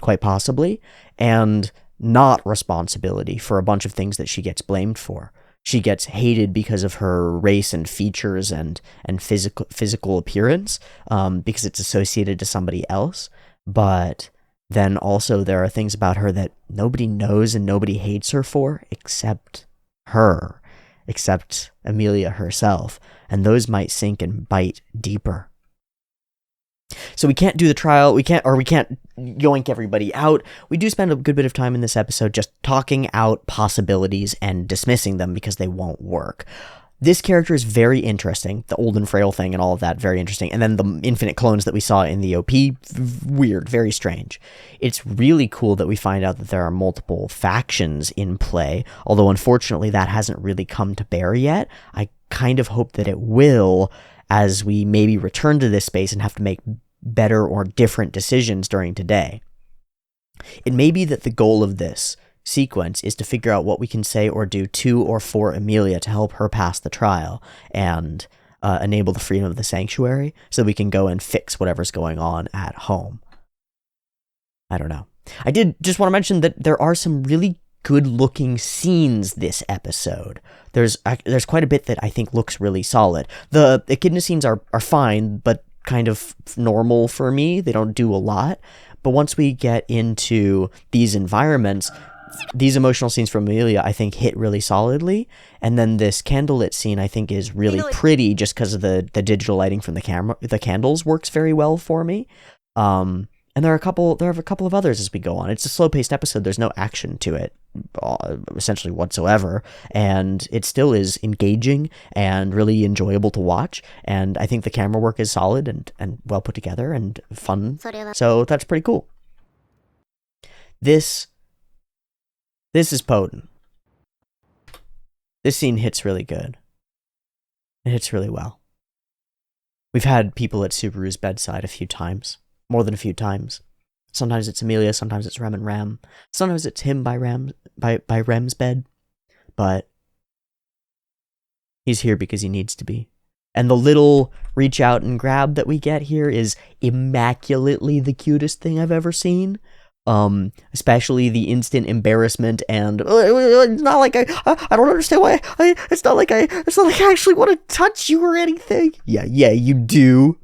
quite possibly, and not responsibility for a bunch of things that she gets blamed for. She gets hated because of her race and features and physical appearance, because it's associated to somebody else, but then also there are things about her that nobody knows and nobody hates her for except her, except Amelia herself, and those might sink and bite deeper. So we can't do the trial, we can't yoink everybody out. We do spend a good bit of time in this episode just talking out possibilities and dismissing them because they won't work. This character is very interesting, the old and frail thing and all of that, very interesting. And then the infinite clones that we saw in the OP, weird, very strange. It's really cool that we find out that there are multiple factions in play, although unfortunately that hasn't really come to bear yet. I kind of hope that it will, as we maybe return to this space and have to make better or different decisions during today. It may be that the goal of this sequence is to figure out what we can say or do to or for Amelia to help her pass the trial and enable the freedom of the sanctuary so we can go and fix whatever's going on at home. I don't know. I did just want to mention that there are some really good looking scenes this episode. There's quite a bit that I think looks really solid. The echidna scenes are fine, but kind of normal for me. They don't do a lot. But once we get into these environments, these emotional scenes from Amelia, I think, hit really solidly. And then this candlelit scene, I think, is really pretty just because of the digital lighting from the camera. The candles works very well for me. And there are a couple of others as we go on. It's a slow-paced episode. There's no action to it, essentially whatsoever. And it still is engaging and really enjoyable to watch. And I think the camera work is solid and well put together and fun. So that's pretty cool. This is potent. This scene hits really good. It hits really well. We've had people at Subaru's bedside a few times. More than a few times. Sometimes it's Amelia, sometimes it's Rem and Ram. Sometimes it's him by Rem's bed. But he's here because he needs to be. And the little reach out and grab that we get here is immaculately the cutest thing I've ever seen. Especially the instant embarrassment and it's not like I don't understand why it's not like I actually want to touch you or anything. Yeah, you do.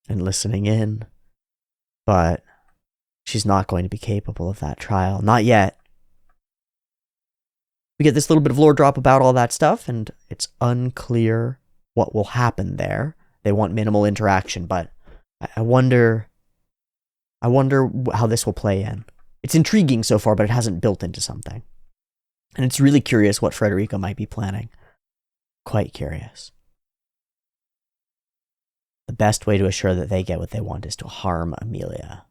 And listening in, but she's not going to be capable of that trial, not yet. We get this little bit of lore drop about all that stuff, and it's unclear what will happen there. They want minimal interaction, but I wonder how this will play in. It's intriguing so far, but it hasn't built into something. And it's really curious what Frederica might be planning. Quite curious. The best way to assure that they get what they want is to harm Amelia.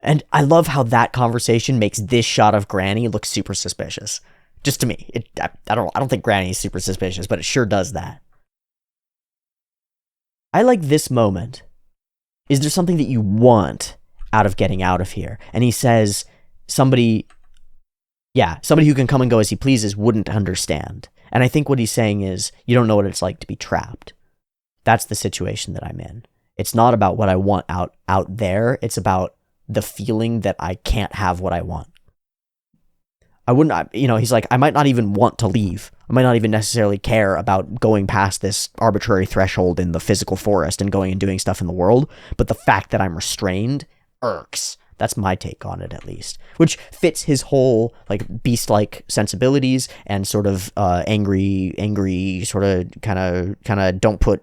And I love how that conversation makes this shot of Granny look super suspicious. Just to me. I don't think Granny is super suspicious, but it sure does that. I like this moment. Is there something that you want out of getting out of here? And he says, somebody who can come and go as he pleases wouldn't understand. And I think what he's saying is, you don't know what it's like to be trapped. That's the situation that I'm in. It's not about what I want out there. It's about the feeling that I can't have what I want. I wouldn't, he's like, I might not even want to leave. I might not even necessarily care about going past this arbitrary threshold in the physical forest and going and doing stuff in the world. But the fact that I'm restrained irks. That's my take on it, at least. Which fits his whole, like, beast-like sensibilities and sort of angry, sort of kind of don't put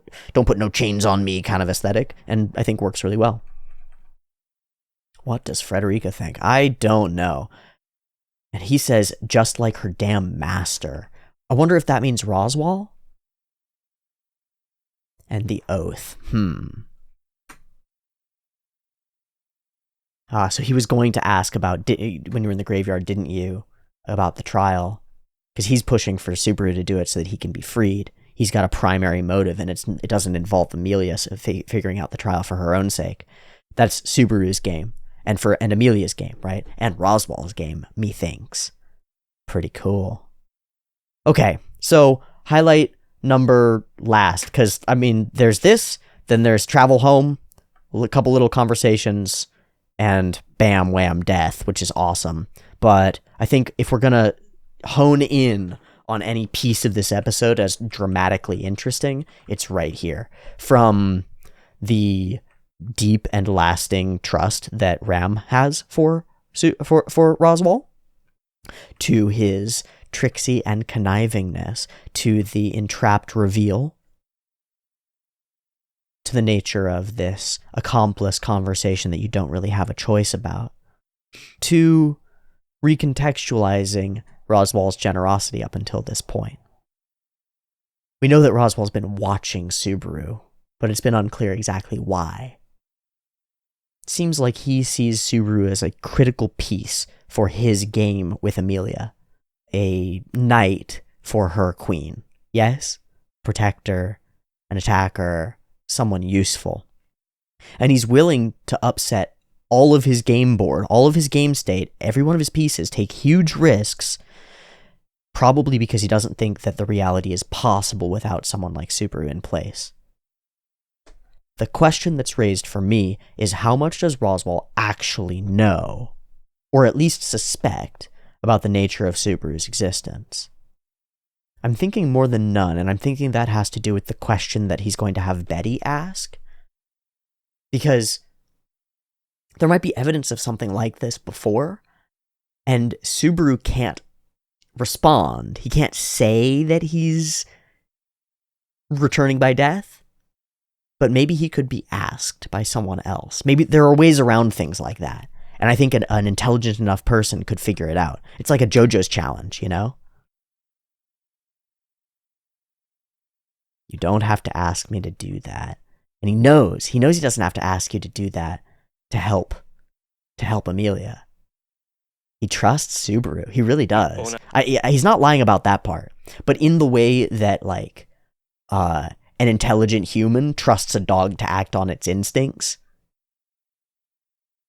no chains on me kind of aesthetic. And I think works really well. What does Frederica think? I don't know. And he says, just like her damn master. I wonder if that means Roswaal? And the oath. So he was going to ask about, when you were in the graveyard, didn't you, about the trial? Because he's pushing for Subaru to do it so that he can be freed. He's got a primary motive, and it doesn't involve Amelia figuring out the trial for her own sake. That's Subaru's game. And Amelia's game, right? And Roswaal's game, methinks. Pretty cool. Okay, so highlight number last, because, there's this, then there's travel home, a couple little conversations, and bam, wham, death, which is awesome. But I think if we're going to hone in on any piece of this episode as dramatically interesting, it's right here. From the deep and lasting trust that Ram has for Roswaal, to his tricksy and connivingness, to the entrapped reveal, to the nature of this accomplice conversation that you don't really have a choice about, to recontextualizing Roswaal's generosity up until this point. We know that Roswaal's been watching Subaru, but it's been unclear exactly why. It seems like he sees Subaru as a critical piece for his game with Amelia, a knight for her queen. Yes? Protector, an attacker, someone useful. And he's willing to upset all of his game board, all of his game state, every one of his pieces, take huge risks, probably because he doesn't think that the reality is possible without someone like Subaru in place. The question that's raised for me is, how much does Roswaal actually know, or at least suspect, about the nature of Subaru's existence? I'm thinking more than none, and I'm thinking that has to do with the question that he's going to have Betty ask. Because there might be evidence of something like this before, and Subaru can't respond. He can't say that he's returning by death, but maybe he could be asked by someone else. Maybe there are ways around things like that, and I think an intelligent enough person could figure it out. It's like a JoJo's challenge, you know? You don't have to ask me to do that. And he knows he doesn't have to ask you to do that to help Amelia. He trusts Subaru. He really does. He's not lying about that part. But in the way that, like, an intelligent human trusts a dog to act on its instincts,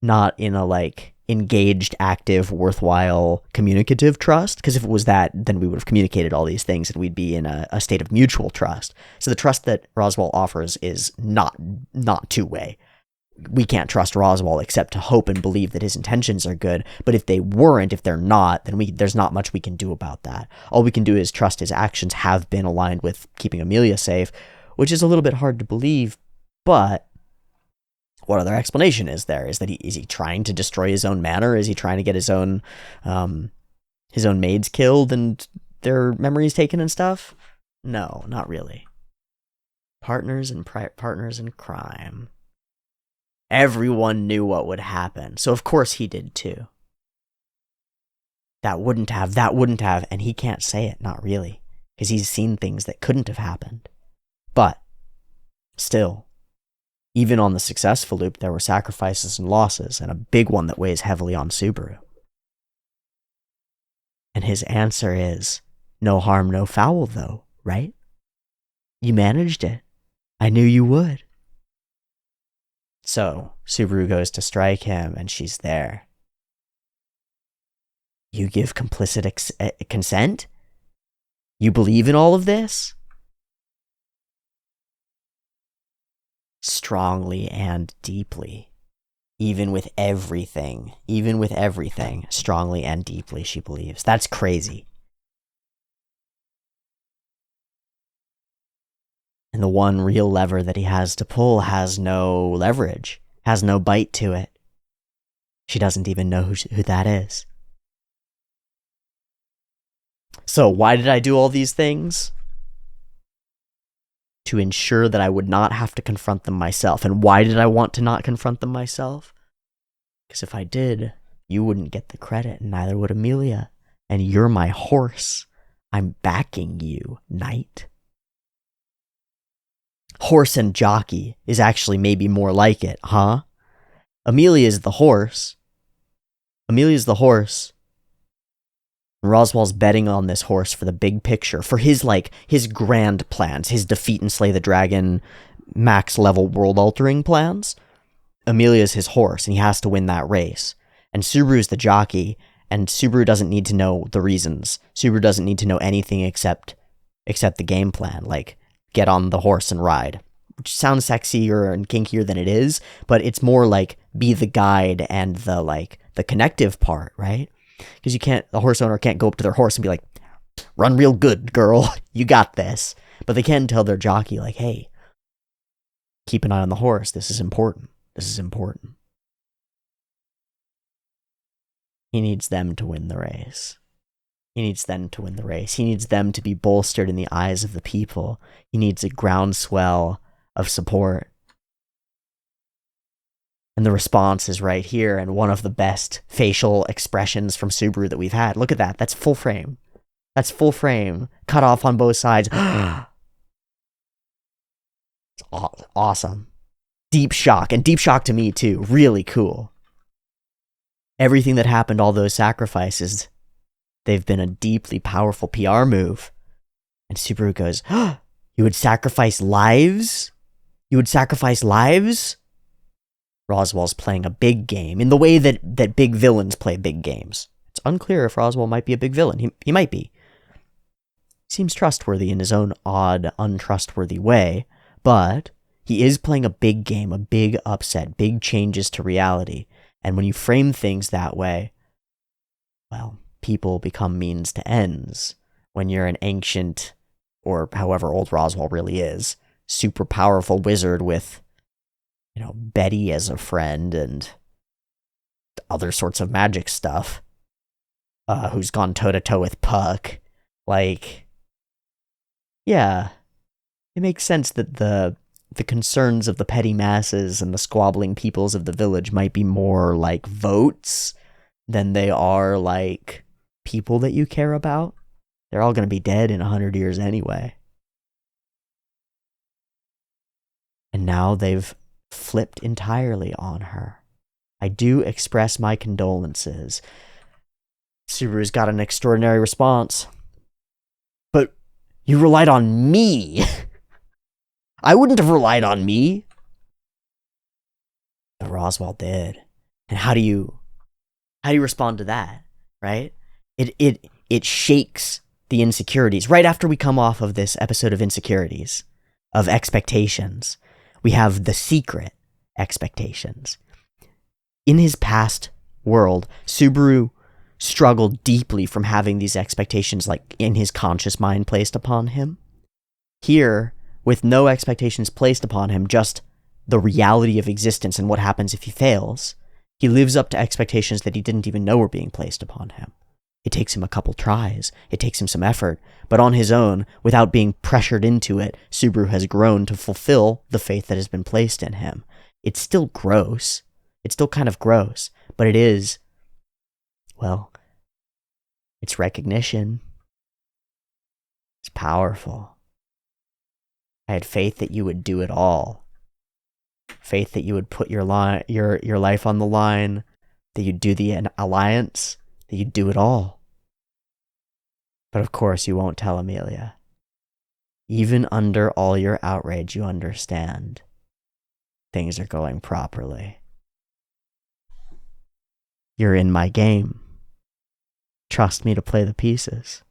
not in a, like, engaged, active, worthwhile, communicative trust. Because if it was that, then we would have communicated all these things and we'd be in a state of mutual trust. So the trust that Roswaal offers is not two-way. we can't trust Roswaal except to hope and believe that his intentions are good. But if they weren't, if they're not, then there's not much we can do about that. All we can do is trust his actions have been aligned with keeping Amelia safe, which is a little bit hard to believe. But what other explanation is there? Is he trying to destroy his own manor? Is he trying to get his own maids killed and their memories taken and stuff? No, not really. Partners in crime. Everyone knew what would happen, so of course he did too. That wouldn't have, and he can't say it, not really, because he's seen things that couldn't have happened. But still, even on the successful loop, there were sacrifices and losses, and a big one that weighs heavily on Subaru. And his answer is, no harm, no foul, though, right? You managed it. I knew you would. So, Subaru goes to strike him, and she's there. You give complicit consent? You believe in all of this? Strongly and deeply. Even with everything, strongly and deeply she believes. That's crazy. And the one real lever that he has to pull has no leverage, has no bite to it. She doesn't even know who that is. So why did I do all these things? To ensure that I would not have to confront them myself. And why did I want to not confront them myself? Because if I did, you wouldn't get the credit, and neither would Amelia. And you're my horse. I'm backing you, knight. Horse and jockey is actually maybe more like it, huh? Amelia's the horse. Roswaal's betting on this horse for the big picture, for his grand plans, his defeat and slay the dragon, max level world altering plans. Amelia's his horse, and he has to win that race. And Subaru's the jockey, and Subaru doesn't need to know the reasons. Subaru doesn't need to know anything except the game plan, like get on the horse and ride, which sounds sexier and kinkier than it is, but it's more like be the guide and the connective part, right? Because the horse owner can't go up to their horse and be like, run real good, girl, you got this. But they can tell their jockey, like, hey, keep an eye on the horse, this is important. He needs them to win the race. He needs them to be bolstered in the eyes of the people. He needs a groundswell of support. And the response is right here, and one of the best facial expressions from Subaru that we've had. Look at that. That's full frame. Cut off on both sides. It's awesome. Deep shock, and deep shock to me too. Really cool. Everything that happened, all those sacrifices, they've been a deeply powerful PR move. And Subaru goes, you would sacrifice lives? Roswaal's playing a big game in the way that big villains play big games. It's unclear if Roswaal might be a big villain. He might be. Seems trustworthy in his own odd, untrustworthy way, but he is playing a big game, a big upset, big changes to reality. And when you frame things that way, well, people become means to ends. When you're an ancient, or however old Roswaal really is, super powerful wizard with, Betty as a friend and other sorts of magic stuff, who's gone toe-to-toe with Puck, yeah, it makes sense that the concerns of the petty masses and the squabbling peoples of the village might be more like votes than they are like people that you care about. They're all going to be dead in 100 years anyway. And now they've flipped entirely on her. I do express my condolences. Subaru's got an extraordinary response. But you relied on me. I wouldn't have relied on me. But Roswaal did. And how do you respond to that, right? It shakes the insecurities. Right after we come off of this episode of insecurities, of expectations, we have the secret. expectations. In his past world, Subaru struggled deeply from having these expectations like in his conscious mind placed upon him. Here, with no expectations placed upon him, just the reality of existence and what happens if he fails, he lives up to expectations that he didn't even know were being placed upon him. It takes him a couple tries, it takes him some effort, but on his own, without being pressured into it, Subaru has grown to fulfill the faith that has been placed in him. It's still gross. It's still kind of gross, but it is, well, it's recognition. It's powerful. I had faith that you would do it all. Faith that you would put your life on the line, that you'd do the alliance, that you'd do it all. But of course you won't tell Amelia. Even under all your outrage, you understand. Things are going properly. You're in my game. Trust me to play the pieces.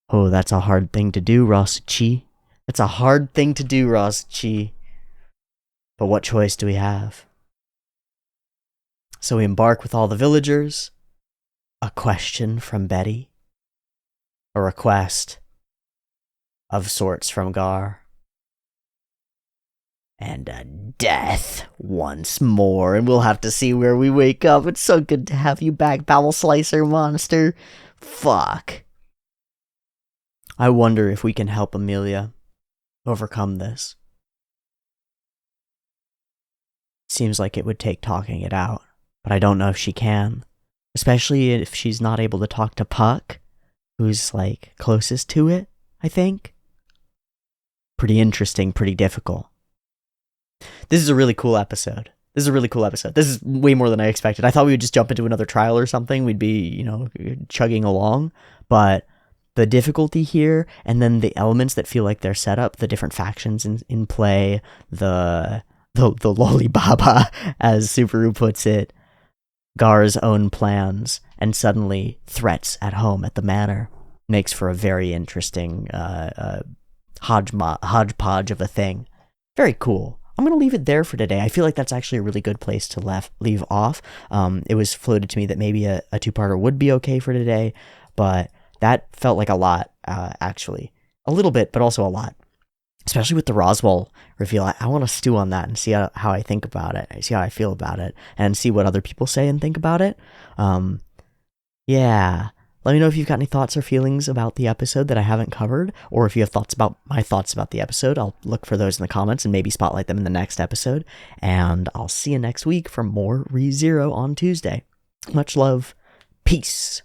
Oh, that's a hard thing to do, Rasuchi. That's a hard thing to do, Rasuchi. But what choice do we have? So we embark with all the villagers. A question from Betty. A request of sorts from Gar. And a death once more, and we'll have to see where we wake up. It's so good to have you back, Bowel Slicer monster. Fuck. I wonder if we can help Amelia overcome this. Seems like it would take talking it out, but I don't know if she can. Especially if she's not able to talk to Puck, who's like closest to it, I think. Pretty interesting, pretty difficult. This is a really cool episode. This is way more than I expected. I thought we would just jump into another trial or something. We'd be, chugging along. But the difficulty here, and then the elements that feel like they're set up, the different factions in play, the Lolly Baba, as Subaru puts it, Gar's own plans, and suddenly threats at home at the manor, makes for a very interesting hodgepodge of a thing. Very cool. I'm going to leave it there for today. I feel like that's actually a really good place to leave off. It was floated to me that maybe a two-parter would be okay for today, but that felt like a lot, actually. A little bit, but also a lot. Especially with the Roswaal reveal. I want to stew on that and see how I think about it, see how I feel about it, and see what other people say and think about it. Yeah. Let me know if you've got any thoughts or feelings about the episode that I haven't covered, or if you have thoughts about my thoughts about the episode. I'll look for those in the comments and maybe spotlight them in the next episode. And I'll see you next week for more ReZero on Tuesday. Much love. Peace.